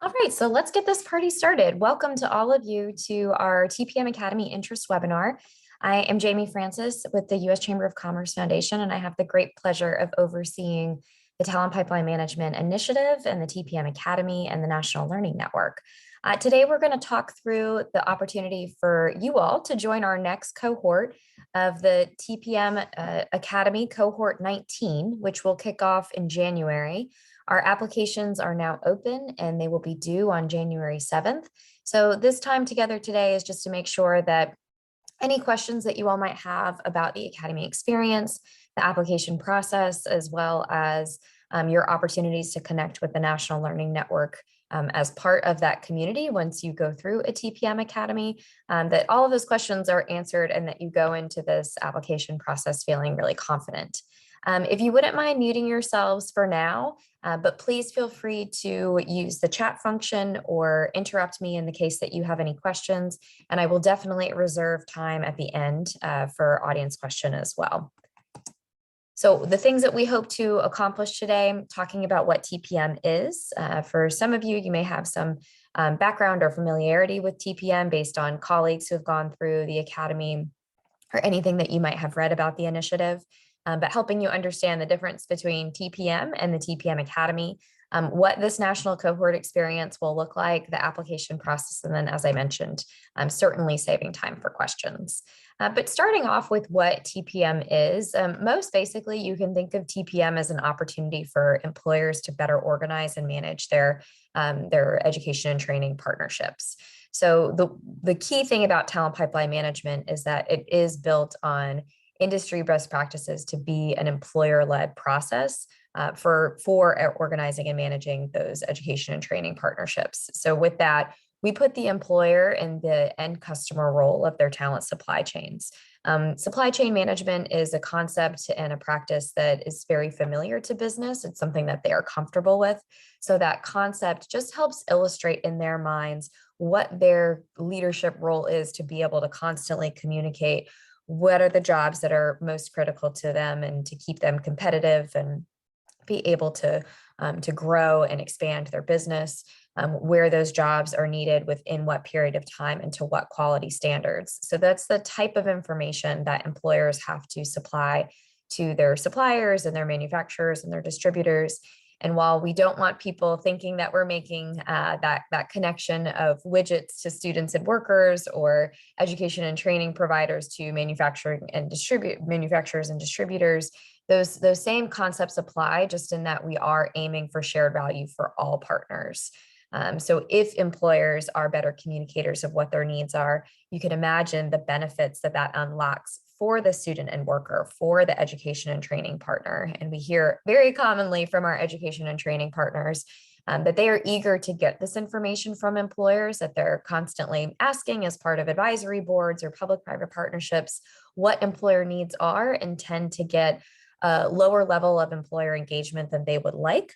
All right, so let's get this party started. Welcome to all of you to our TPM Academy Interest webinar. I am Jamie Francis with the U.S. Chamber of Commerce Foundation, and I have the great pleasure of overseeing the Talent Pipeline Management Initiative and the TPM Academy and the National Learning Network. Today, we're going to talk through the opportunity for you all to join our next cohort of the TPM Academy Cohort 19, which will kick off in January. Our applications are now open and they will be due on January 7th. So this time together today is just to make sure that any questions that you all might have about the Academy experience, the application process, as well as your opportunities to connect with the National Learning Network as part of that community once you go through a TPM Academy, that all of those questions are answered and that you go into this application process feeling really confident. If you wouldn't mind muting yourselves for now, but please feel free to use the chat function or interrupt me in the case that you have any questions, and I will definitely reserve time at the end for audience question as well. So the things that we hope to accomplish today, talking about what TPM is. For some of you, you may have some background or familiarity with TPM based on colleagues who have gone through the Academy or anything that you might have read about the initiative. But helping you understand the difference between TPM and the TPM Academy, what this national cohort experience will look like, the application process, and then, as I mentioned, certainly saving time for questions. But starting off with what TPM is, most basically, you can think of TPM as an opportunity for employers to better organize and manage their education and training partnerships. So the key thing about talent pipeline management is that it is built on industry best practices to be an employer-led process for organizing and managing those education and training partnerships. So with that, we put the employer in the end customer role of their talent supply chains. Supply chain management is a concept and a practice that is very familiar to business. It's something that they are comfortable with. So that concept just helps illustrate in their minds what their leadership role is to be able to constantly communicate what are the jobs that are most critical to them and to keep them competitive and be able to grow and expand their business, where those jobs are needed within what period of time and to what quality standards. So that's the type of information that employers have to supply to their suppliers and their manufacturers and their distributors. And while we don't want people thinking that we're making that connection of widgets to students and workers or education and training providers to manufacturers and distributors, those same concepts apply, just in that we are aiming for shared value for all partners. So if employers are better communicators of what their needs are, you can imagine the benefits that unlocks for the student and worker, for the education and training partner. And we hear very commonly from our education and training partners that they are eager to get this information from employers, that they're constantly asking as part of advisory boards or public-private partnerships what employer needs are, and tend to get a lower level of employer engagement than they would like.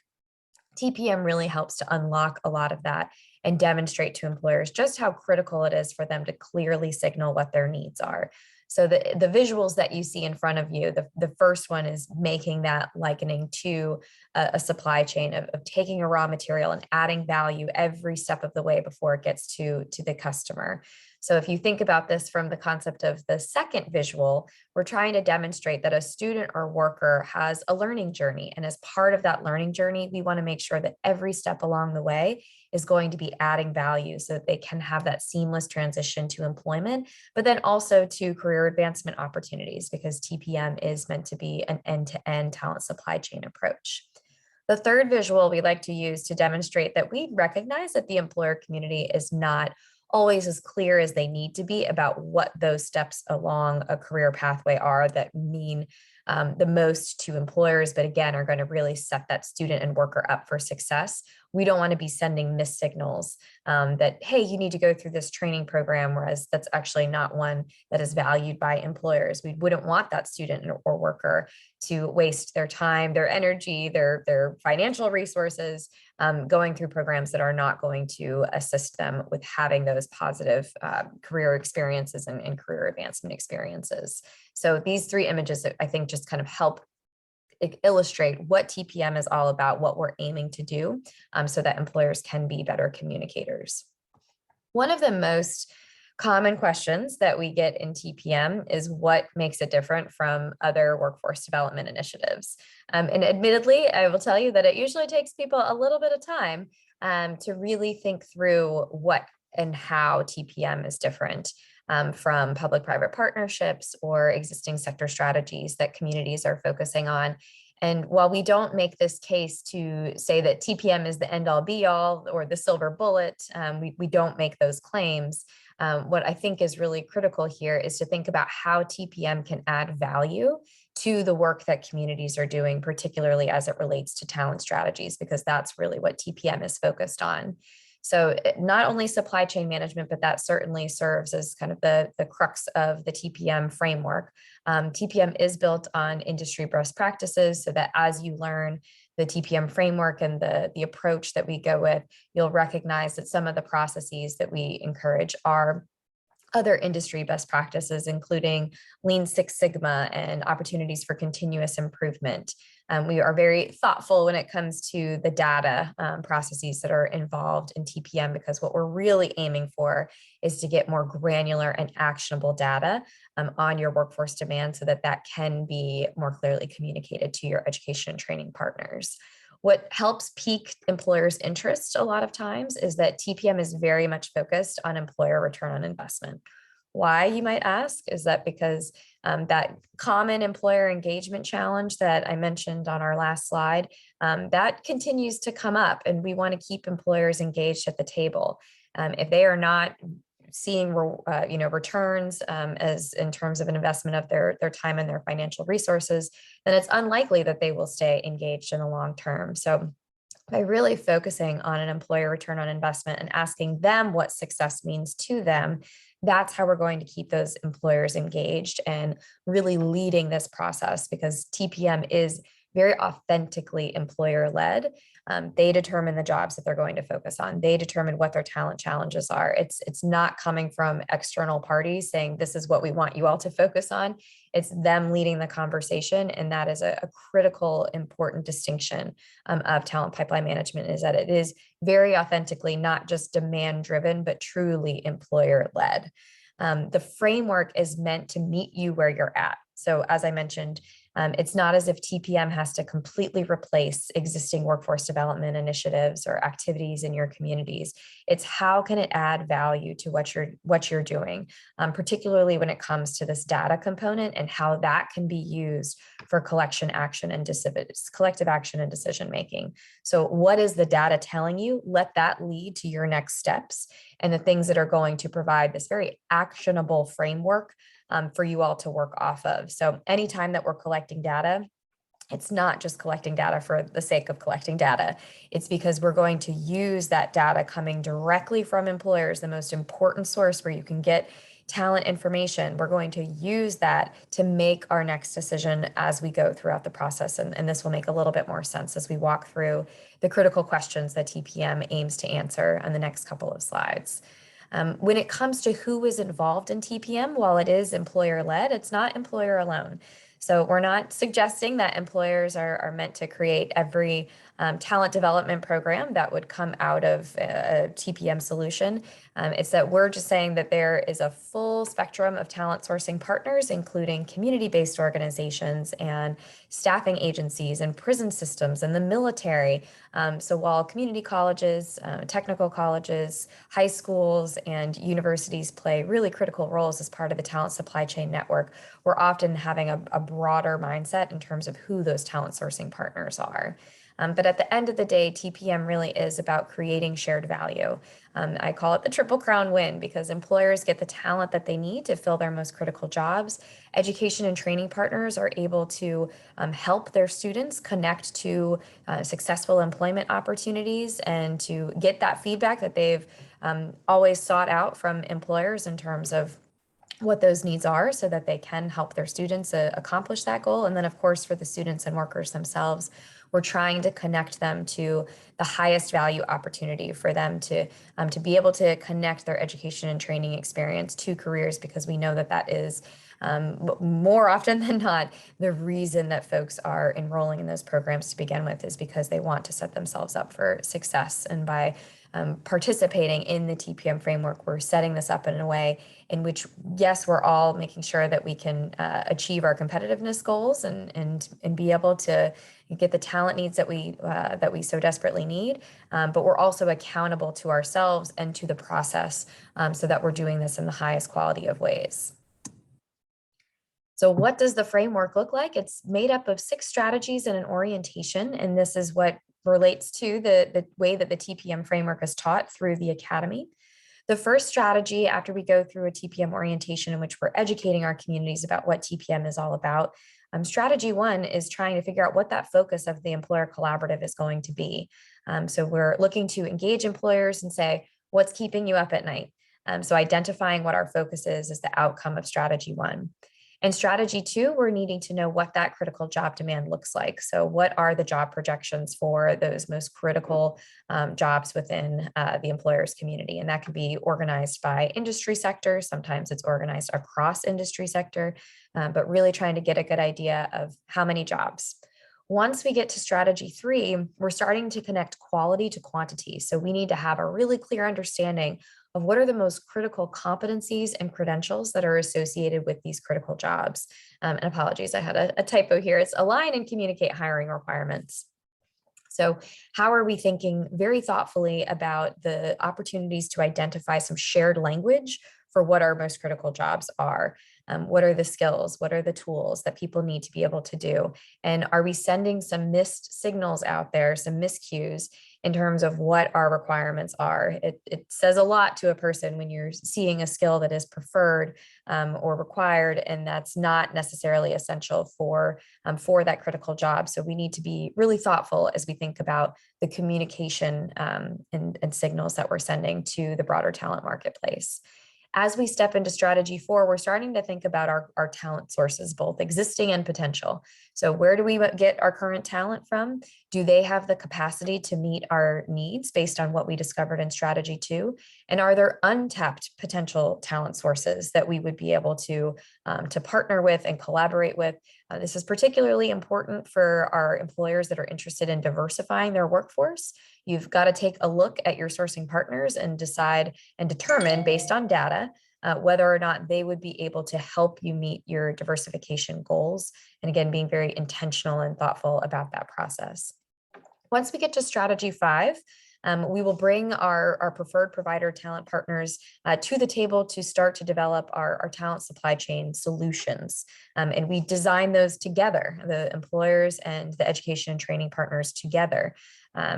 TPM really helps to unlock a lot of that and demonstrate to employers just how critical it is for them to clearly signal what their needs are. So the visuals that you see in front of you, the first one is making that likening to a supply chain of taking a raw material and adding value every step of the way before it gets to the customer. So if you think about this from the concept of the second visual, we're trying to demonstrate that a student or worker has a learning journey. And as part of that learning journey, we want to make sure that every step along the way is going to be adding value so that they can have that seamless transition to employment, but then also to career advancement opportunities, because TPM is meant to be an end-to-end talent supply chain approach. The third visual we like to use to demonstrate that we recognize that the employer community is not always as clear as they need to be about what those steps along a career pathway are that mean the most to employers, but again, are going to really set that student and worker up for success. We don't want to be sending missed signals that, hey, you need to go through this training program, whereas that's actually not one that is valued by employers. We wouldn't want that student or worker to waste their time, their energy, their financial resources going through programs that are not going to assist them with having those positive career experiences and career advancement experiences. So these three images, I think, just kind of help illustrate what TPM is all about, what we're aiming to do, so that employers can be better communicators. One of the most common questions that we get in TPM is what makes it different from other workforce development initiatives. And admittedly, I will tell you that it usually takes people a little bit of time to really think through what and how TPM is different from public-private partnerships or existing sector strategies that communities are focusing on. And while we don't make this case to say that TPM is the end-all be-all or the silver bullet, we don't make those claims. What I think is really critical here is to think about how TPM can add value to the work that communities are doing, particularly as it relates to talent strategies, because that's really what TPM is focused on. So not only supply chain management, but that certainly serves as kind of the crux of the TPM framework. TPM is built on industry best practices so that as you learn the TPM framework and the approach that we go with, you'll recognize that some of the processes that we encourage are other industry best practices, including Lean Six Sigma and opportunities for continuous improvement. We are very thoughtful when it comes to the data processes that are involved in TPM, because what we're really aiming for is to get more granular and actionable data on your workforce demand so that that can be more clearly communicated to your education and training partners. What helps pique employers' interest a lot of times is that TPM is very much focused on employer return on investment. Why, you might ask? Is that because that common employer engagement challenge that I mentioned on our last slide, that continues to come up, and we want to keep employers engaged at the table. If they are not seeing returns as in terms of an investment of their time and their financial resources, then it's unlikely that they will stay engaged in the long term. So by really focusing on an employer return on investment and asking them what success means to them, that's how we're going to keep those employers engaged and really leading this process, because TPM is very authentically employer-led. They determine the jobs that they're going to focus on. They determine what their talent challenges are. It's not coming from external parties saying, this is what we want you all to focus on. It's them leading the conversation. And that is a critical, important distinction of talent pipeline management, is that it is very authentically not just demand-driven, but truly employer-led. The framework is meant to meet you where you're at. So as I mentioned, it's not as if TPM has to completely replace existing workforce development initiatives or activities in your communities. It's how can it add value to what you're doing, particularly when it comes to this data component and how that can be used for collective action and decision making. So what is the data telling you? Let that lead to your next steps and the things that are going to provide this very actionable framework for you all to work off of. So anytime that we're collecting data, it's not just collecting data for the sake of collecting data. It's because we're going to use that data coming directly from employers, the most important source where you can get talent information. We're going to use that to make our next decision as we go throughout the process. And this will make a little bit more sense as we walk through the critical questions that TPM aims to answer on the next couple of slides. When it comes to who is involved in TPM, while it is employer-led, it's not employer alone. So we're not suggesting that employers are meant to create every talent development program that would come out of a TPM solution. It's that we're just saying that there is a full spectrum of talent sourcing partners, including community-based organizations and staffing agencies and prison systems and the military. So while community colleges, technical colleges, high schools, and universities play really critical roles as part of the talent supply chain network, we're often having a broader mindset in terms of who those talent sourcing partners are. But at the end of the day, TPM really is about creating shared value. I call it the Triple Crown win, because employers get the talent that they need to fill their most critical jobs. Education and training partners are able to help their students connect to successful employment opportunities and to get that feedback that they've always sought out from employers in terms of what those needs are so that they can help their students accomplish that goal. And then, of course, for the students and workers themselves, we're trying to connect them to the highest value opportunity for them to be able to connect their education and training experience to careers, because we know that that is More often than not, the reason that folks are enrolling in those programs to begin with is because they want to set themselves up for success. And by participating in the TPM framework, we're setting this up in a way in which, yes, we're all making sure that we can achieve our competitiveness goals and be able to get the talent needs that we so desperately need, but we're also accountable to ourselves and to the process so that we're doing this in the highest quality of ways. So what does the framework look like? It's made up of 6 strategies and an orientation, and this is what relates to the way that the TPM framework is taught through the Academy. The first strategy, after we go through a TPM orientation in which we're educating our communities about what TPM is all about, strategy 1 is trying to figure out what that focus of the employer collaborative is going to be. So we're looking to engage employers and say, what's keeping you up at night? So identifying what our focus is the outcome of strategy 1. And strategy 2, we're needing to know what that critical job demand looks like. So what are the job projections for those most critical jobs within the employer's community? And that can be organized by industry sector. Sometimes it's organized across industry sector, but really trying to get a good idea of how many jobs. Once we get to strategy 3, we're starting to connect quality to quantity. So we need to have a really clear understanding of what are the most critical competencies and credentials that are associated with these critical jobs. And apologies, I had a typo here. It's align and communicate hiring requirements. So how are we thinking very thoughtfully about the opportunities to identify some shared language for what our most critical jobs are? What are the skills? What are the tools that people need to be able to do? And are we sending some missed signals out there, some miscues in terms of what our requirements are? It says a lot to a person when you're seeing a skill that is preferred or required, and that's not necessarily essential for that critical job. So we need to be really thoughtful as we think about the communication and signals that we're sending to the broader talent marketplace. As we step into strategy 4, we're starting to think about our talent sources, both existing and potential. So where do we get our current talent from? Do they have the capacity to meet our needs based on what we discovered in strategy 2? And are there untapped potential talent sources that we would be able to partner with and collaborate with? This is particularly important for our employers that are interested in diversifying their workforce. You've got to take a look at your sourcing partners and decide and determine based on data whether or not they would be able to help you meet your diversification goals. And again, being very intentional and thoughtful about that process. Once we get to strategy 5, we will bring our preferred provider talent partners to the table to start to develop our talent supply chain solutions. And we design those together, the employers and the education and training partners together,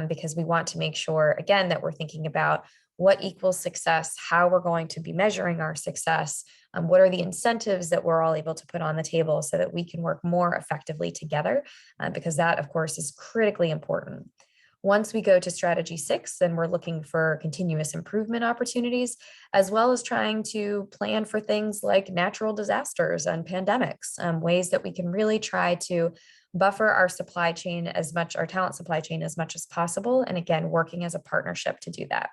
because we want to make sure, again, that we're thinking about what equals success, how we're going to be measuring our success, what are the incentives that we're all able to put on the table so that we can work more effectively together, because that, of course, is critically important. Once we go to strategy 6, then we're looking for continuous improvement opportunities, as well as trying to plan for things like natural disasters and pandemics, ways that we can really try to buffer our supply chain our talent supply chain as much as possible. And again, working as a partnership to do that.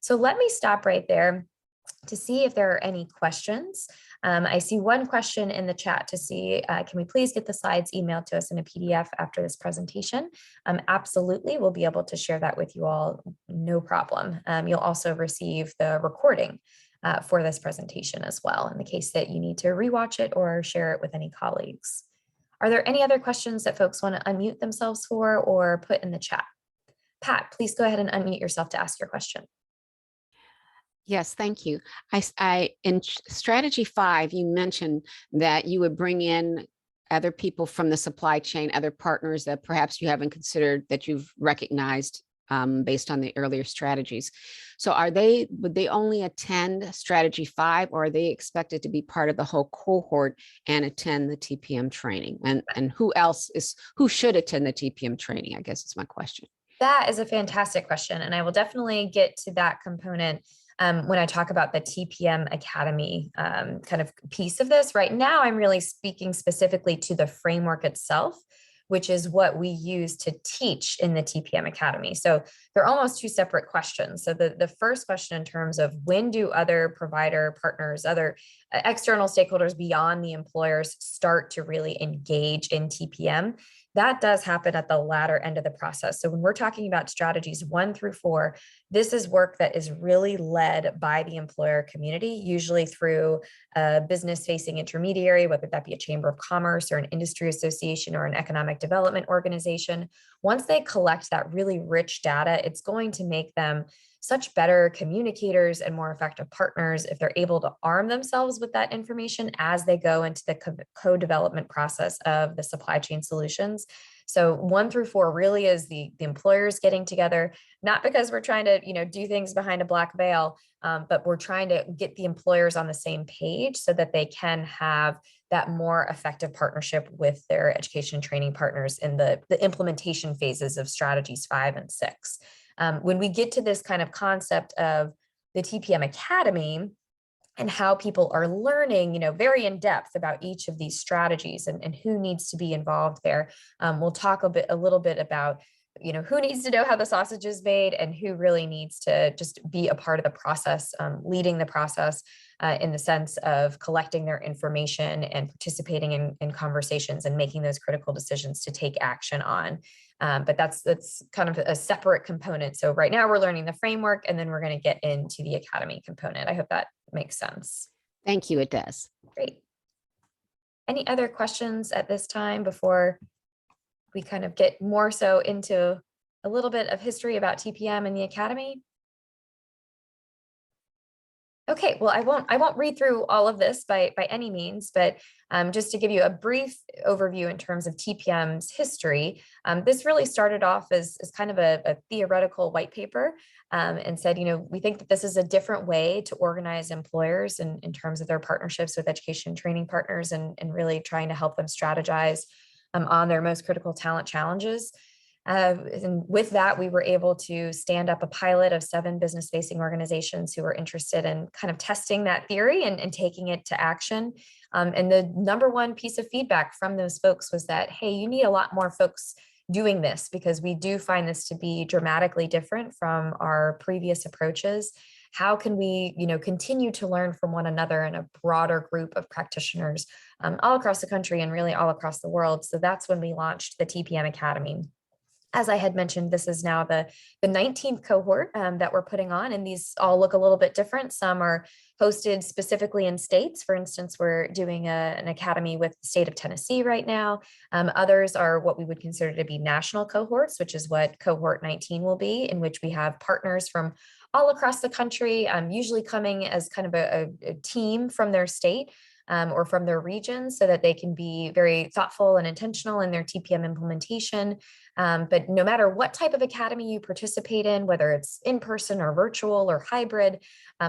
So let me stop right there to see if there are any questions. I see one question in the chat to see, can we please get the slides emailed to us in a PDF after this presentation? Absolutely, we'll be able to share that with you all, no problem. You'll also receive the recording for this presentation as well, in the case that you need to rewatch it or share it with any colleagues. Are there any other questions that folks want to unmute themselves for or put in the chat? Pat, please go ahead and unmute yourself to ask your question. Yes, thank you. In strategy 5, you mentioned that you would bring in other people from the supply chain, other partners that perhaps you haven't considered that you've recognized based on the earlier strategies. So would they only attend strategy 5, or are they expected to be part of the whole cohort and attend the TPM training? And who should attend the TPM training, I guess is my question. That is a fantastic question. And I will definitely get to that component when I talk about the TPM Academy kind of piece of this. Right now, I'm really speaking specifically to the framework itself, which is what we use to teach in the TPM Academy. So they're almost two separate questions. So the first question in terms of when do other provider partners, other external stakeholders beyond the employers start to really engage in TPM, that does happen at the latter end of the process. So when we're talking about strategies 1 through 4, this is work that is really led by the employer community, usually through a business-facing intermediary, whether that be a chamber of commerce or an industry association or an economic development organization. Once they collect that really rich data, it's going to make them such better communicators and more effective partners if they're able to arm themselves with that information as they go into the co-development process of the supply chain solutions. So 1 through 4 really is the employers getting together, not because we're trying to, do things behind a black veil, but we're trying to get the employers on the same page so that they can have that more effective partnership with their education and training partners in the implementation phases of strategies 5 and 6. When we get to this kind of concept of the TPM Academy and how people are learning, very in depth about each of these strategies and who needs to be involved there, we'll talk a little bit about, who needs to know how the sausage is made and who really needs to just be a part of the process, leading the process in the sense of collecting their information and participating in conversations and making those critical decisions to take action on. But that's kind of a separate component. So right now we're learning the framework, and then we're going to get into the academy component. I hope that makes sense. Thank you. It does. Great. Any other questions at this time before we kind of get more so into a little bit of history about TPM and the academy? Okay, well, I won't read through all of this by any means, but just to give you a brief overview in terms of TPM's history, this really started off as kind of a theoretical white paper, and said, we think that this is a different way to organize employers in terms of their partnerships with education and training partners and really trying to help them strategize on their most critical talent challenges. And with that, we were able to stand up a pilot of 7 business-facing organizations who were interested in kind of testing that theory and taking it to action. And the number one piece of feedback from those folks was that, hey, you need a lot more folks doing this because we do find this to be dramatically different from our previous approaches. How can we, continue to learn from one another in a broader group of practitioners all across the country and really all across the world? So that's when we launched the TPM Academy. As I had mentioned, this is now the 19th cohort that we're putting on, and these all look a little bit different. Some are hosted specifically in states. For instance, we're doing an academy with the state of Tennessee right now. Others are what we would consider to be national cohorts, which is what cohort 19 will be, in which we have partners from all across the country, usually coming as kind of a team from their state. Or from their region so that they can be very thoughtful and intentional in their TPM implementation. But no matter what type of academy you participate in, whether it's in person or virtual or hybrid,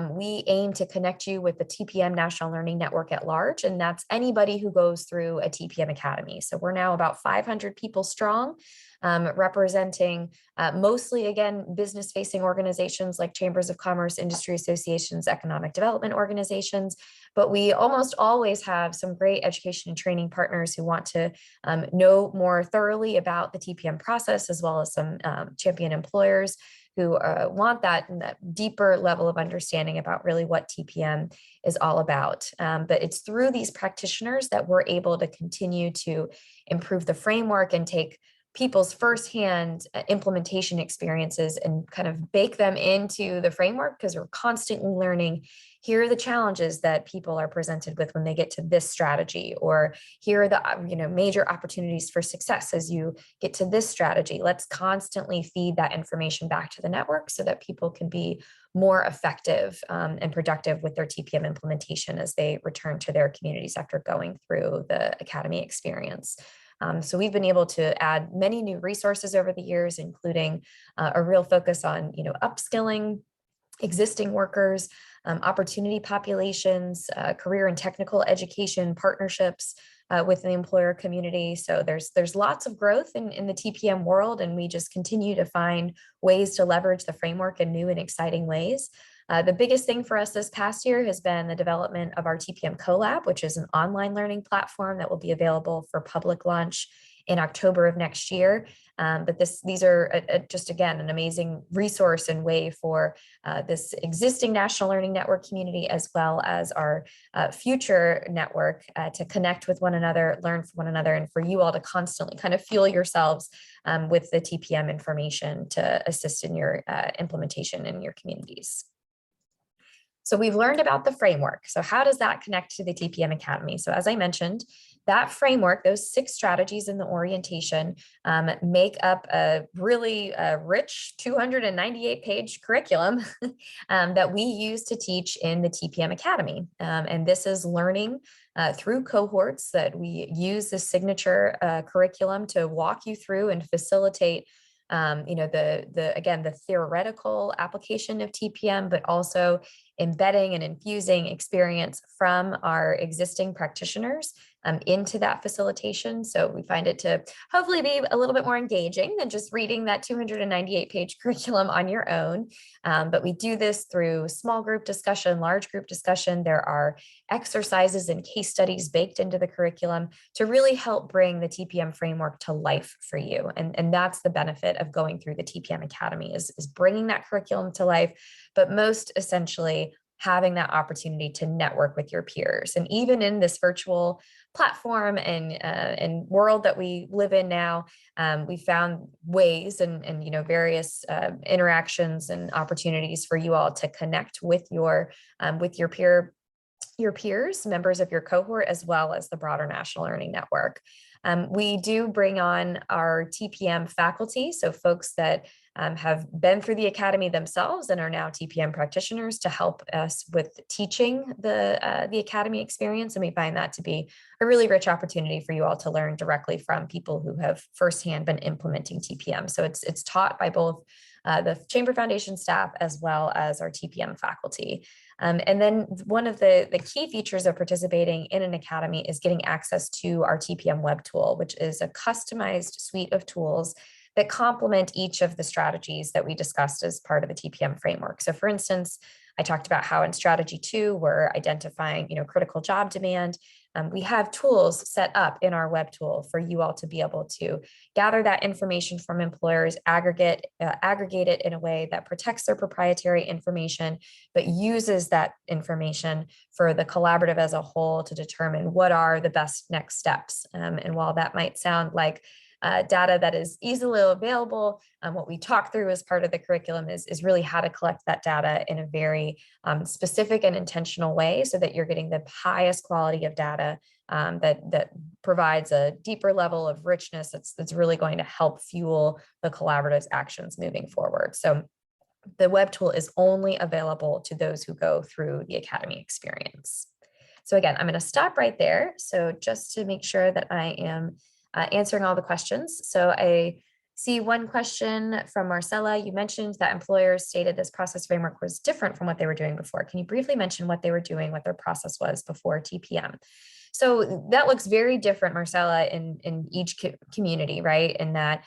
we aim to connect you with the TPM National Learning Network at large. And that's anybody who goes through a TPM Academy. So we're now about 500 people strong, representing mostly, again, business-facing organizations like chambers of commerce, industry associations, economic development organizations. But we almost always have some great education and training partners who want to know more thoroughly about the TPM process, as well as some champion employers who want that deeper level of understanding about really what TPM is all about. But it's through these practitioners that we're able to continue to improve the framework and take people's firsthand implementation experiences and kind of bake them into the framework, because we're constantly learning, here are the challenges that people are presented with when they get to this strategy, or here are the major opportunities for success as you get to this strategy. Let's constantly feed that information back to the network so that people can be more effective and productive with their TPM implementation as they return to their communities after going through the academy experience. So we've been able to add many new resources over the years, including a real focus on, upskilling existing workers, opportunity populations, career and technical education partnerships with the employer community. So there's lots of growth in the TPM world, and we just continue to find ways to leverage the framework in new and exciting ways. The biggest thing for us this past year has been the development of our TPM CoLab, which is an online learning platform that will be available for public launch in October of next year. But these are just, again, an amazing resource and way for this existing National Learning Network community, as well as our future network, to connect with one another, learn from one another, and for you all to constantly kind of fuel yourselves with the TPM information to assist in your implementation in your communities. So we've learned about the framework. So how does that connect to the TPM Academy? So as I mentioned, that framework, those 6 strategies in the orientation, make up a really rich 298-page curriculum that we use to teach in the TPM Academy. And this is learning through cohorts that we use the signature curriculum to walk you through and facilitate the theoretical application of TPM, but also embedding and infusing experience from our existing practitioners into that facilitation. So we find it to hopefully be a little bit more engaging than just reading that 298-page curriculum on your own. But we do this through small group discussion, large group discussion. There are exercises and case studies baked into the curriculum to really help bring the TPM framework to life for you. And that's the benefit of going through the TPM Academy is bringing that curriculum to life, but most essentially having that opportunity to network with your peers. And even in this virtual platform and world that we live in now, we found ways and various interactions and opportunities for you all to connect with your peers, members of your cohort, as well as the broader National Learning Network. We do bring on our TPM faculty, so folks that have been through the academy themselves and are now TPM practitioners to help us with teaching the academy experience. And we find that to be a really rich opportunity for you all to learn directly from people who have firsthand been implementing TPM. So it's taught by both the Chamber Foundation staff as well as our TPM faculty. And then one of the key features of participating in an academy is getting access to our TPM web tool, which is a customized suite of tools that complement each of the strategies that we discussed as part of the TPM framework. So for instance, I talked about how in strategy 2, we're identifying, critical job demand. We have tools set up in our web tool for you all to be able to gather that information from employers, aggregate it in a way that protects their proprietary information, but uses that information for the collaborative as a whole to determine what are the best next steps. And while that might sound like data that is easily available, what we talk through as part of the curriculum is really how to collect that data in a very specific and intentional way so that you're getting the highest quality of data that provides a deeper level of richness that's really going to help fuel the collaborative's actions moving forward. So the web tool is only available to those who go through the academy experience. So again, I'm going to stop right there. So just to make sure that I am answering all the questions. So I see one question from Marcella. You mentioned that employers stated this process framework was different from what they were doing before. Can you briefly mention what they were doing, what their process was before TPM? So that looks very different, Marcella, in each community, right? In that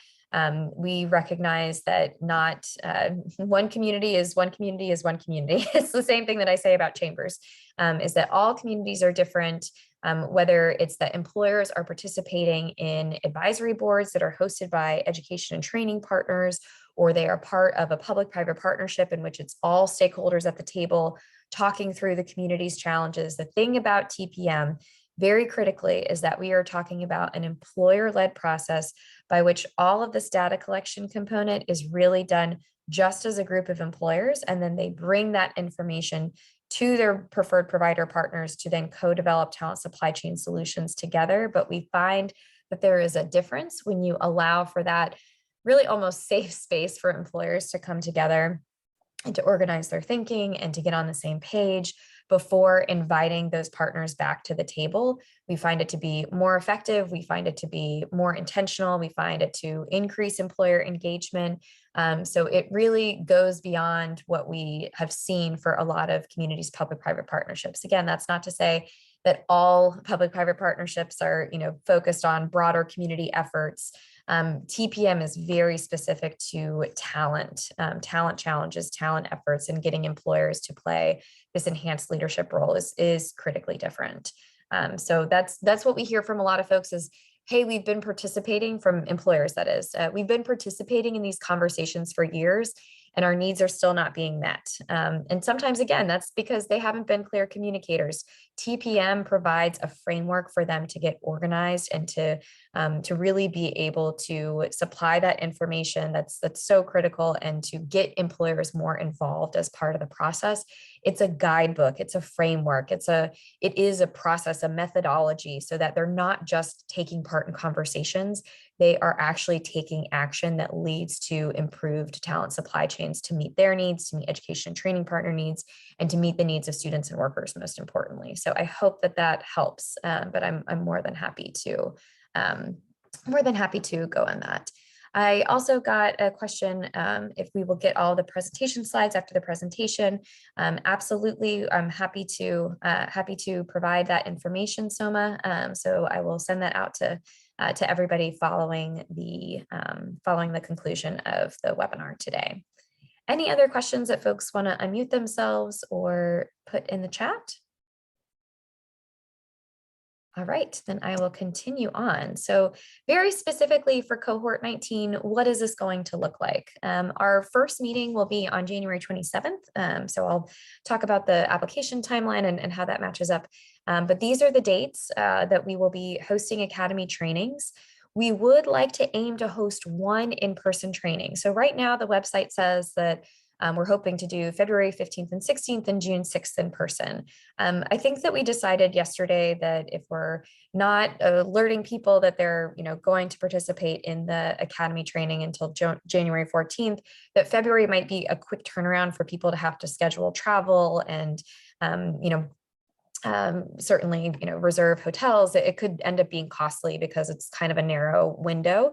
we recognize that not one community is one community is one community. It's the same thing that I say about chambers, is that all communities are different. Whether it's that employers are participating in advisory boards that are hosted by education and training partners, or they are part of a public-private partnership in which it's all stakeholders at the table talking through the community's challenges. The thing about TPM, very critically, is that we are talking about an employer-led process by which all of this data collection component is really done just as a group of employers, and then they bring that information to their preferred provider partners to then co-develop talent supply chain solutions together. But we find that there is a difference when you allow for that really almost safe space for employers to come together and to organize their thinking and to get on the same page before inviting those partners back to the table. We find it to be more effective. We find it to be more intentional. We find it to increase employer engagement. So it really goes beyond what we have seen for a lot of communities' public-private partnerships. Again, that's not to say that all public-private partnerships are, focused on broader community efforts. TPM is very specific to talent challenges, talent efforts, and getting employers to play this enhanced leadership role is critically different. So that's what we hear from a lot of folks is hey, we've been participating from employers, that is, we've been participating in these conversations for years and our needs are still not being met. And sometimes, again, that's because they haven't been clear communicators. TPM provides a framework for them to get organized and to really be able to supply that information that's so critical and to get employers more involved as part of the process. It's a guidebook, it's a framework, it is a process, a methodology, so that they're not just taking part in conversations, they are actually taking action that leads to improved talent supply chains to meet their needs, to meet education and training partner needs, and to meet the needs of students and workers, most importantly. So I hope that that helps, but I'm more than happy to go on that. I also got a question if we will get all the presentation slides after the presentation. Absolutely, I'm happy to provide that information, Soma. So I will send that out to everybody following the conclusion of the webinar today. Any other questions that folks want to unmute themselves or put in the chat? All right, then I will continue on. So very specifically for cohort 19, what is this going to look like? Our first meeting will be on January 27th. So I'll talk about the application timeline and how that matches up. But these are the dates that we will be hosting Academy trainings. We would like to aim to host one in-person training. So right now the website says that we're hoping to do February 15th and 16th and June 6th in person. I think that we decided yesterday that if we're not alerting people that they're going to participate in the Academy training until January 14th, that February might be a quick turnaround for people to have to schedule travel and certainly, reserve hotels. It could end up being costly because it's kind of a narrow window.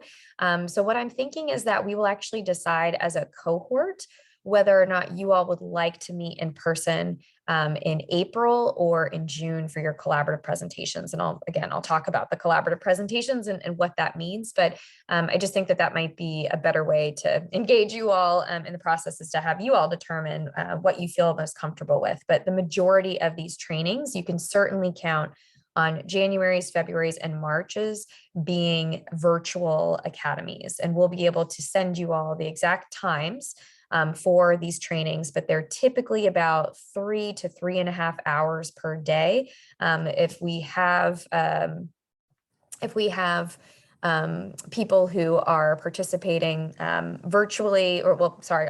So what I'm thinking is that we will actually decide as a cohort whether or not you all would like to meet in person in April or in June for your collaborative presentations. And I'll talk about the collaborative presentations and what that means, but I just think that that might be a better way to engage you all in the process, is to have you all determine what you feel most comfortable with. But the majority of these trainings, you can certainly count on January's, February's, and March's being virtual academies. And we'll be able to send you all the exact times for these trainings, but they're typically about 3 to 3.5 hours per day. If we have people who are participating virtually, or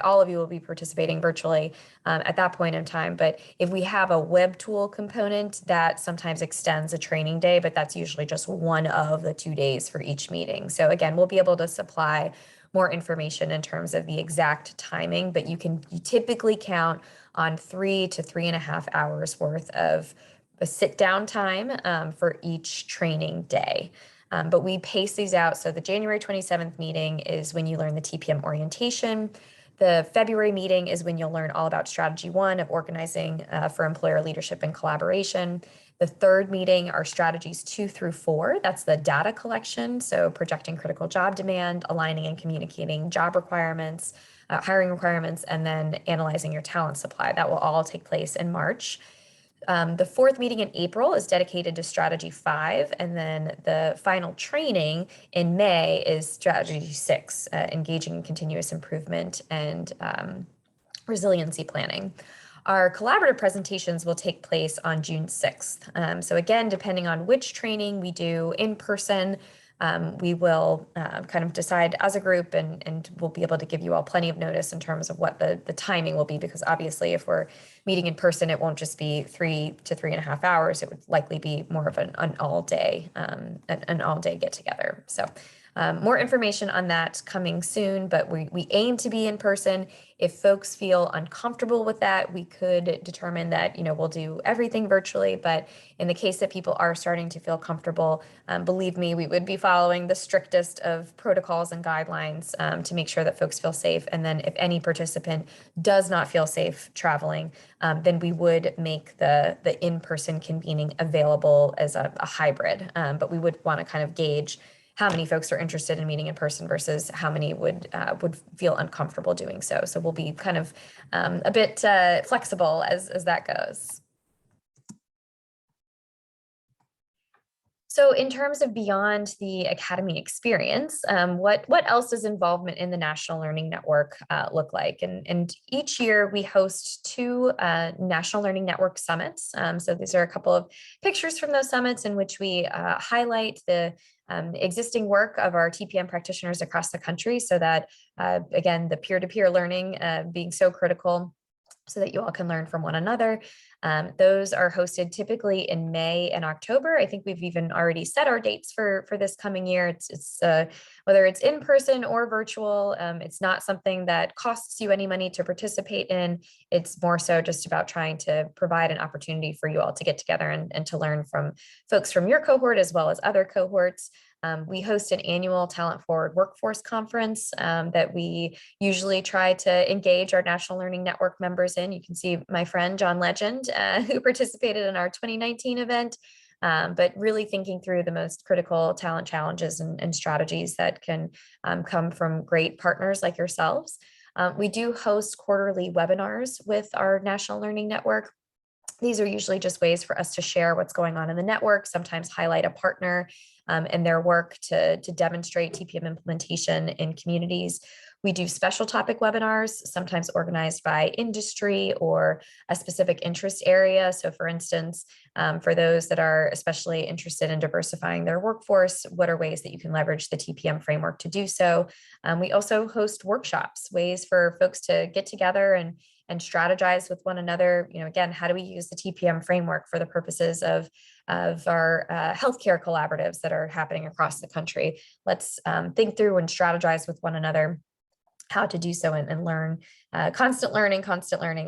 all of you will be participating virtually at that point in time. But if we have a web tool component, that sometimes extends a training day, but that's usually just one of the 2 days for each meeting. So again, we'll be able to supply more information in terms of the exact timing, but you typically count on 3 to 3.5 hours worth of a sit down time for each training day. But we pace these out. So the January 27th meeting is when you learn the TPM orientation. The February meeting is when you'll learn all about strategy 1 of organizing for employer leadership and collaboration. The third meeting are strategies 2 through 4. That's the data collection. So projecting critical job demand, aligning and communicating job requirements, hiring requirements, and then analyzing your talent supply. That will all take place in March. The fourth meeting in April is dedicated to strategy 5. And then the final training in May is strategy 6, engaging in continuous improvement and resiliency planning. Our collaborative presentations will take place on June 6th. So again, depending on which training we do in person, we will kind of decide as a group, and we'll be able to give you all plenty of notice in terms of what the timing will be, because obviously if we're meeting in person, it won't just be 3 to 3.5 hours. It would likely be more of an all day get together. So more information on that coming soon, but we aim to be in person. If folks feel uncomfortable with that, we could determine that, we'll do everything virtually. But in the case that people are starting to feel comfortable, believe me, we would be following the strictest of protocols and guidelines to make sure that folks feel safe. And then if any participant does not feel safe traveling, then we would make the in-person convening available as a hybrid. But we would want to kind of gauge how many folks are interested in meeting in person versus how many would feel uncomfortable doing so. So we'll be kind of a bit flexible as that goes. So in terms of beyond the academy experience, what else does involvement in the National Learning Network look like? And each year we host two National Learning Network summits. So these are a couple of pictures from those summits in which we highlight the existing work of our TPM practitioners across the country so that, again, the peer-to-peer learning being so critical so that you all can learn from one another. Those are hosted typically in May and October. I think we've even already set our dates for this coming year. It's whether it's in person or virtual, it's not something that costs you any money to participate in. It's more so just about trying to provide an opportunity for you all to get together and to learn from folks from your cohort as well as other cohorts. We host an annual Talent Forward Workforce Conference that we usually try to engage our National Learning Network members in. You can see my friend John Legend, who participated in our 2019 event, but really thinking through the most critical talent challenges and strategies that can come from great partners like yourselves. We do host quarterly webinars with our National Learning Network. These are usually just ways for us to share what's going on in the network, sometimes highlight a partner and their work to demonstrate TPM implementation in communities. We do special topic webinars, sometimes organized by industry or a specific interest area. So for instance, for those that are especially interested in diversifying their workforce, what are ways that you can leverage the TPM framework to do so? We also host workshops, ways for folks to get together and strategize with one another. Again, how do we use the TPM framework for the purposes of our healthcare collaboratives that are happening across the country? Let's think through and strategize with one another how to do so and learn. Constant learning,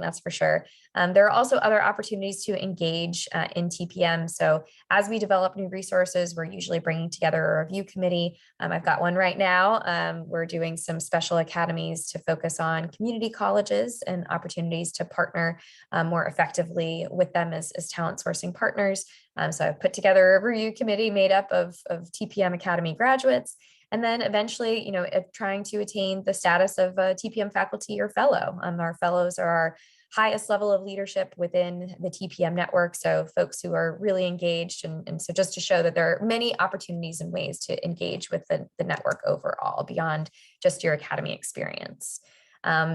that's for sure. There are also other opportunities to engage in TPM. So as we develop new resources, we're usually bringing together a review committee. I've got one right now. We're doing some special academies to focus on community colleges and opportunities to partner more effectively with them as talent sourcing partners. So I've put together a review committee made up of TPM Academy graduates. And then eventually, trying to attain the status of a TPM faculty or fellow. Our fellows are our highest level of leadership within the TPM network. So folks who are really engaged. And so just to show that there are many opportunities and ways to engage with the network overall beyond just your academy experience.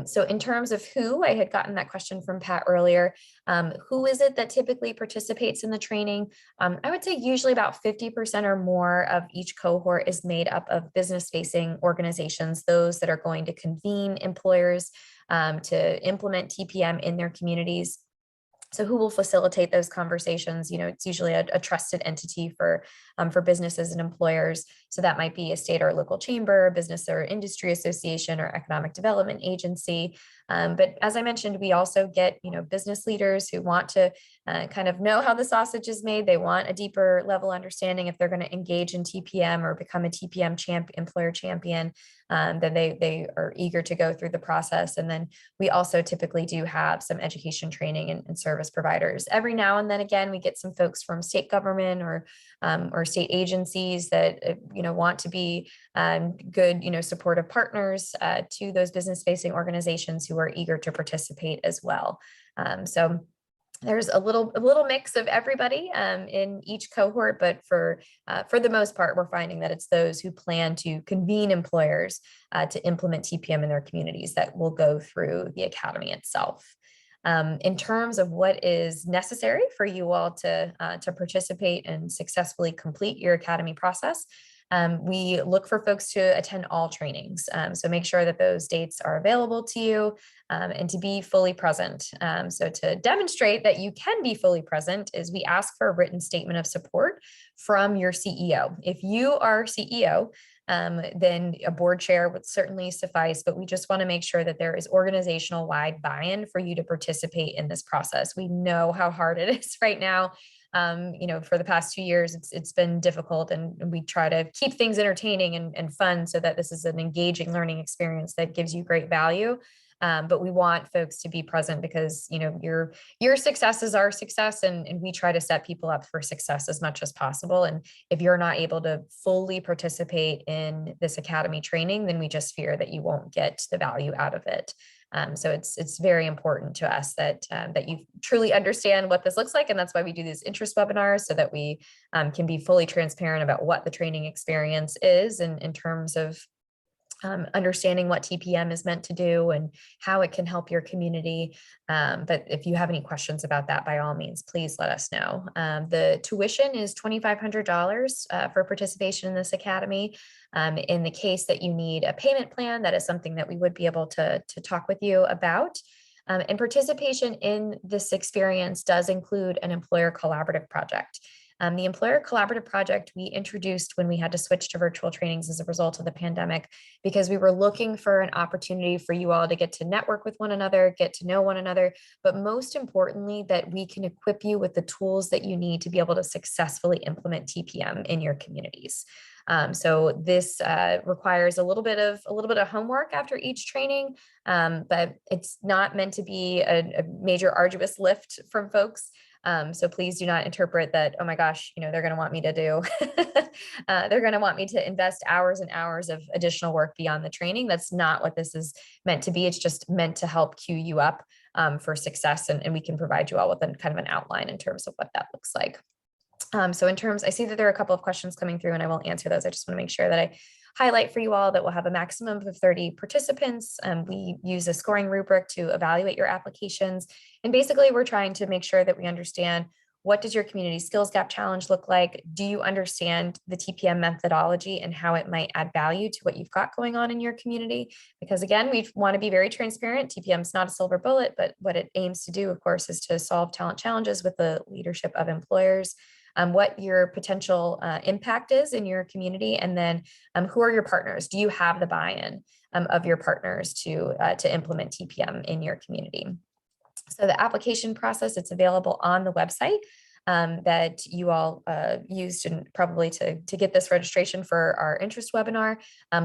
So in terms of who, I had gotten that question from Pat earlier, who is it that typically participates in the training? I would say usually about 50% or more of each cohort is made up of business-facing organizations, those that are going to convene employers to implement TPM in their communities. So who will facilitate those conversations? It's usually a trusted entity for businesses and employers. So that might be a state or local chamber, business or industry association, or economic development agency. But as I mentioned, we also get business leaders who want to kind of know how the sausage is made. They want a deeper level understanding if they're going to engage in TPM or become a TPM employer champion. Then they are eager to go through the process. And then we also typically do have some education training and service providers. Every now and then, again, we get some folks from state government or state agencies that want to be good, supportive partners to those business-facing organizations who are eager to participate as well. So there's a little mix of everybody in each cohort, but for the most part, we're finding that it's those who plan to convene employers to implement TPM in their communities that will go through the academy itself. In terms of what is necessary for you all to participate and successfully complete your academy process, we look for folks to attend all trainings. So make sure that those dates are available to you and to be fully present. So to demonstrate that you can be fully present is we ask for a written statement of support from your CEO. If you are CEO, then a board chair would certainly suffice, but we just want to make sure that there is organizational wide buy-in for you to participate in this process. We know how hard it is right now. For the past 2 years, it's been difficult, and we try to keep things entertaining and fun so that this is an engaging learning experience that gives you great value. But we want folks to be present because, your success is our success, and we try to set people up for success as much as possible. And if you're not able to fully participate in this academy training, then we just fear that you won't get the value out of it. So it's very important to us that that you truly understand what this looks like, and that's why we do these interest webinars, so that we can be fully transparent about what the training experience is in terms of understanding what TPM is meant to do and how it can help your community. But if you have any questions about that, by all means, please let us know. The tuition is $2,500 for participation in this academy. In the case that you need a payment plan, that is something that we would be able to talk with you about. And participation in this experience does include an employer collaborative project. The Employer Collaborative Project we introduced when we had to switch to virtual trainings as a result of the pandemic, because we were looking for an opportunity for you all to get to network with one another, get to know one another, but most importantly, that we can equip you with the tools that you need to be able to successfully implement TPM in your communities. So this requires a little bit of homework after each training, but it's not meant to be a major arduous lift from folks. So please do not interpret that, oh my gosh, they're going to want me to do, they're going to want me to invest hours and hours of additional work beyond the training. That's not what this is meant to be. It's just meant to help cue you up for success. And we can provide you all with a kind of an outline in terms of what that looks like. So in terms, I see that there are a couple of questions coming through and I will answer those. I just want to make sure that I highlight for you all that we'll have a maximum of 30 participants. We use a scoring rubric to evaluate your applications. And basically we're trying to make sure that we understand, what does your community skills gap challenge look like? Do you understand the TPM methodology and how it might add value to what you've got going on in your community? Because again, we want to be very transparent. TPM is not a silver bullet, but what it aims to do, of course, is to solve talent challenges with the leadership of employers. What your potential impact is in your community, and then who are your partners? Do you have the buy-in of your partners to implement TPM in your community? So the application process, it's available on the website that you all used and probably to get this registration for our interest webinar.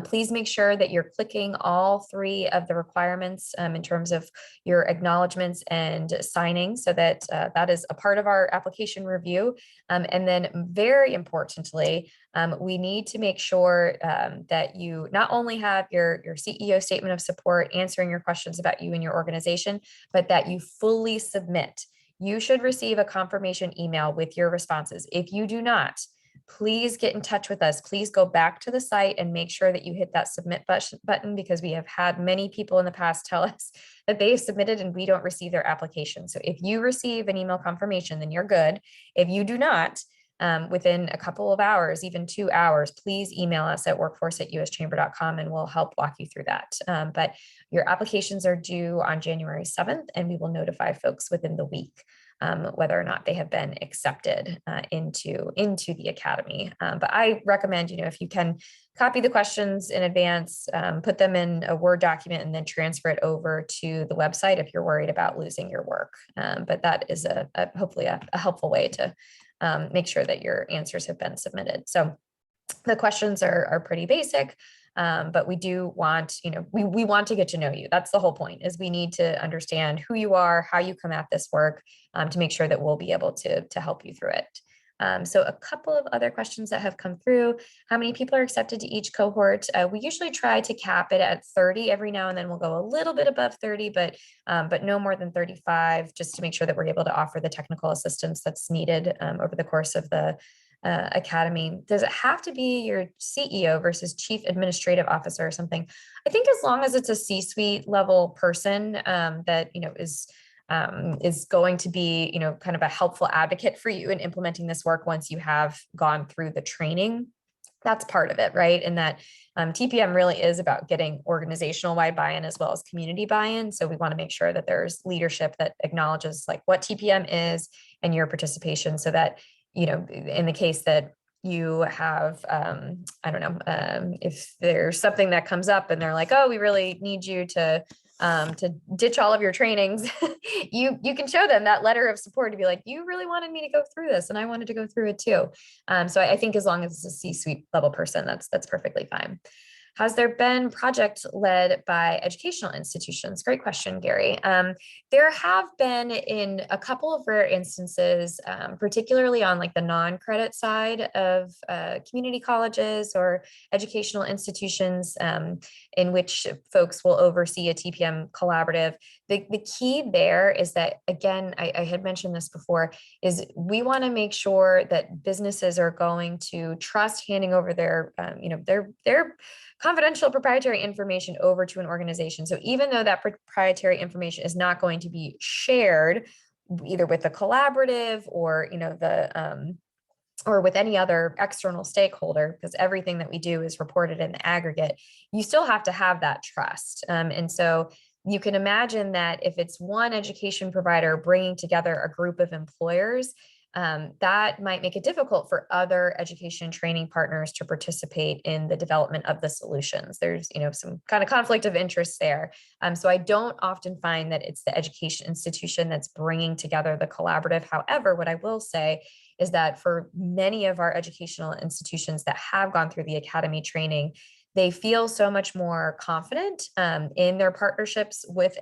Please make sure that you're clicking all three of the requirements in terms of your acknowledgements and signing, so that that is a part of our application review. And then very importantly, we need to make sure that you not only have your CEO statement of support answering your questions about you and your organization, but that you fully submit. You should receive a confirmation email with your responses. If you do not, please get in touch with us. Please go back to the site and make sure that you hit that submit button, because we have had many people in the past tell us that they've submitted and we don't receive their application. So if you receive an email confirmation, then you're good. If you do not, within a couple of hours, even 2 hours, please email us at workforce@uschamber.com and we'll help walk you through that. But your applications are due on January 7th, and we will notify folks within the week whether or not they have been accepted into the academy. But I recommend, if you can, copy the questions in advance, put them in a Word document, and then transfer it over to the website if you're worried about losing your work. But that is hopefully a helpful way to make sure that your answers have been submitted. So the questions are pretty basic, but we do want, we want to get to know you. That's the whole point, is we need to understand who you are, how you come at this work, to make sure that we'll be able to help you through it. So a couple of other questions that have come through. How many people are accepted to each cohort? We usually try to cap it at 30. Every now and then we'll go a little bit above 30, but no more than 35, just to make sure that we're able to offer the technical assistance that's needed over the course of the academy. Does it have to be your CEO versus chief administrative officer or something? I think as long as it's a C-suite level person that is going to be kind of a helpful advocate for you in implementing this work once you have gone through the training. That's part of it, right? And that TPM really is about getting organizational wide buy-in as well as community buy-in. So we want to make sure that there's leadership that acknowledges like what TPM is and your participation, so that in the case that you have, I don't know, if there's something that comes up and they're like, oh, we really need you to ditch all of your trainings, you can show them that letter of support to be like, you really wanted me to go through this and I wanted to go through it too. So I think as long as it's a C-suite level person, that's perfectly fine. Has there been project led by educational institutions? Great question, Gary. There have been in a couple of rare instances, particularly on like the non-credit side of community colleges or educational institutions. in which folks will oversee a TPM collaborative. The key there is that, again, I had mentioned this before, is we want to make sure that businesses are going to trust handing over their, their confidential proprietary information over to an organization. So even though that proprietary information is not going to be shared either with the collaborative or, or with any other external stakeholder, because everything that we do is reported in the aggregate, you still have to have that trust. And so you can imagine that if it's one education provider bringing together a group of employers, that might make it difficult for other education training partners to participate in the development of the solutions. There's, some kind of conflict of interest there. So I don't often find that it's the education institution that's bringing together the collaborative. However, what I will say is that for many of our educational institutions that have gone through the academy training, they feel so much more confident in their partnerships with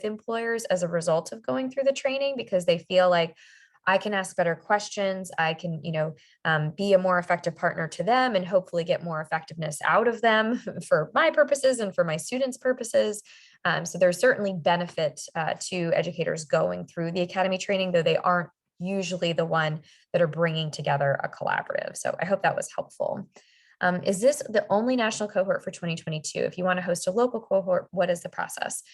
employers as a result of going through the training, because they feel like, I can ask better questions. I can, be a more effective partner to them and hopefully get more effectiveness out of them for my purposes and for my students' purposes. So there's certainly benefit to educators going through the academy training, though they aren't usually the one that are bringing together a collaborative. So I hope that was helpful. Is this the only national cohort for 2022? If you want to host a local cohort, what is the process?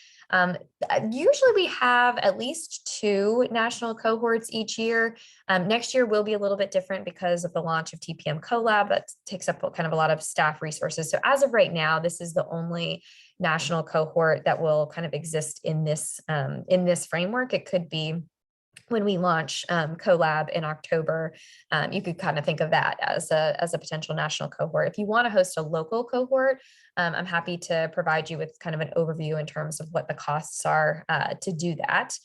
Usually we have at least 2 national cohorts each year. Next year will be a little bit different because of the launch of TPM CoLab. That takes up kind of a lot of staff resources. So as of right now, this is the only national cohort that will kind of exist in this framework. It could be when we launch CoLab in October, you could kind of think of that as a potential national cohort. If you want to host a local cohort, I'm happy to provide you with kind of an overview in terms of what the costs are to do that.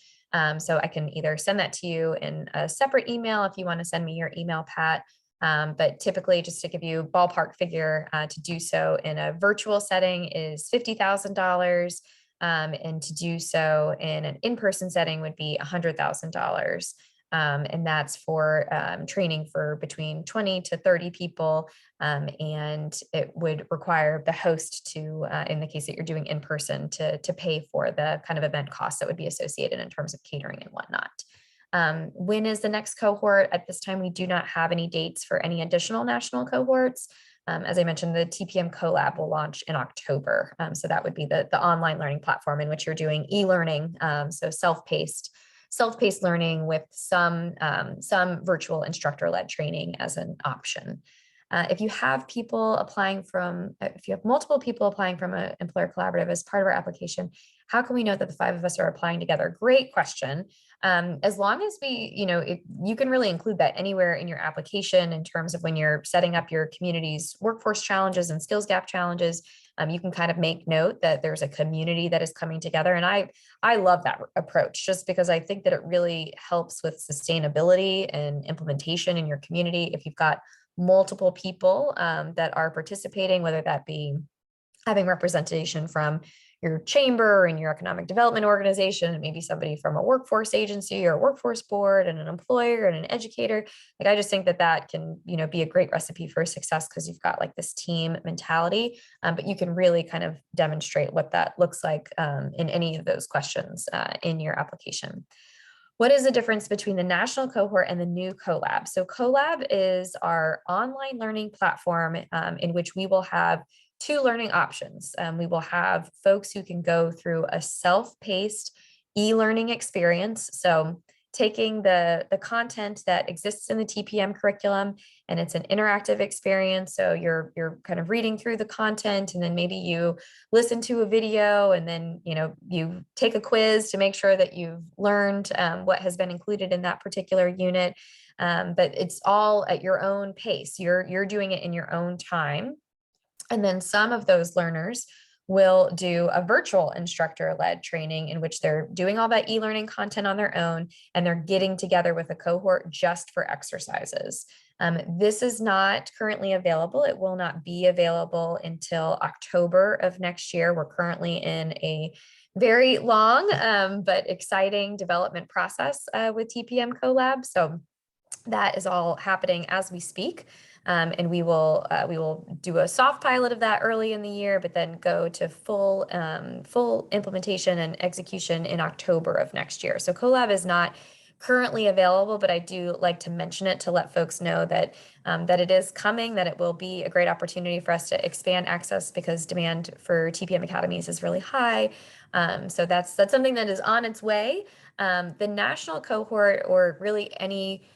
So I can either send that to you in a separate email if you want to send me your email, Pat. But typically, just to give you a ballpark figure, to do so in a virtual setting is $50,000. And to do so in an in-person setting would be $100,000. And that's for training for between 20 to 30 people. And it would require the host to, in the case that you're doing in person, to pay for the kind of event costs that would be associated in terms of catering and whatnot. When is the next cohort? At this time, we do not have any dates for any additional national cohorts. As I mentioned, the TPM CoLab will launch in October. So that would be the online learning platform in which you're doing e-learning, so self-paced learning with some virtual instructor-led training as an option. If you have multiple people applying from an employer collaborative as part of our application, how can we know that the 5 of us are applying together? Great question. As long as you can really include that anywhere in your application in terms of when you're setting up your community's workforce challenges and skills gap challenges, you can kind of make note that there's a community that is coming together. And I love that approach just because I think that it really helps with sustainability and implementation in your community. If you've got multiple people that are participating, whether that be having representation from your chamber and your economic development organization, and maybe somebody from a workforce agency or a workforce board and an employer and an educator. Like, I just think that can, be a great recipe for success because you've got like this team mentality, but you can really kind of demonstrate what that looks like in any of those questions in your application. What is the difference between the national cohort and the new CoLab? So CoLab is our online learning platform in which we will have 2 learning options. We will have folks who can go through a self-paced e-learning experience. So taking the content that exists in the TPM curriculum, and it's an interactive experience. So you're kind of reading through the content, and then maybe you listen to a video, and then you take a quiz to make sure that you've learned what has been included in that particular unit. But it's all at your own pace. You're doing it in your own time. And then some of those learners will do a virtual instructor-led training in which they're doing all that e-learning content on their own, and they're getting together with a cohort just for exercises. This is not currently available. It will not be available until October of next year. We're currently in a very long but exciting development process with TPM CoLab. So that is all happening as we speak. And we will do a soft pilot of that early in the year, but then go to full implementation and execution in October of next year. So CoLab is not currently available, but I do like to mention it to let folks know that that it is coming, that it will be a great opportunity for us to expand access because demand for TPM academies is really high. So that's something that is on its way. The national cohort, or really any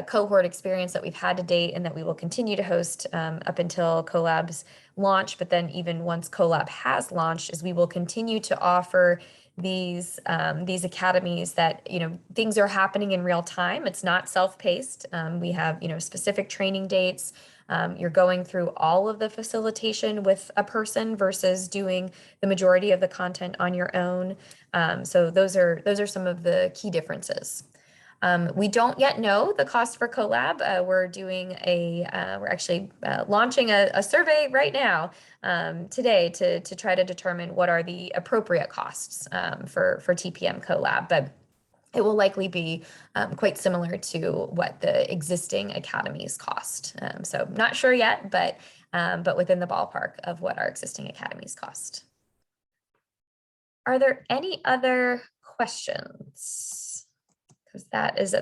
cohort experience that we've had to date and that we will continue to host up until CoLab's launch, but then even once CoLab has launched, is we will continue to offer these academies that, things are happening in real time. It's not self-paced. We have, specific training dates. You're going through all of the facilitation with a person versus doing the majority of the content on your own. So those are some of the key differences. We don't yet know the cost for CoLab. We're actually launching a survey right now today to try to determine what are the appropriate costs for TPM CoLab, but it will likely be quite similar to what the existing academies cost. So not sure yet, but within the ballpark of what our existing academies cost. Are there any other questions? Because that is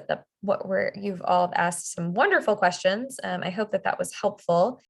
you've all asked some wonderful questions. I hope that was helpful.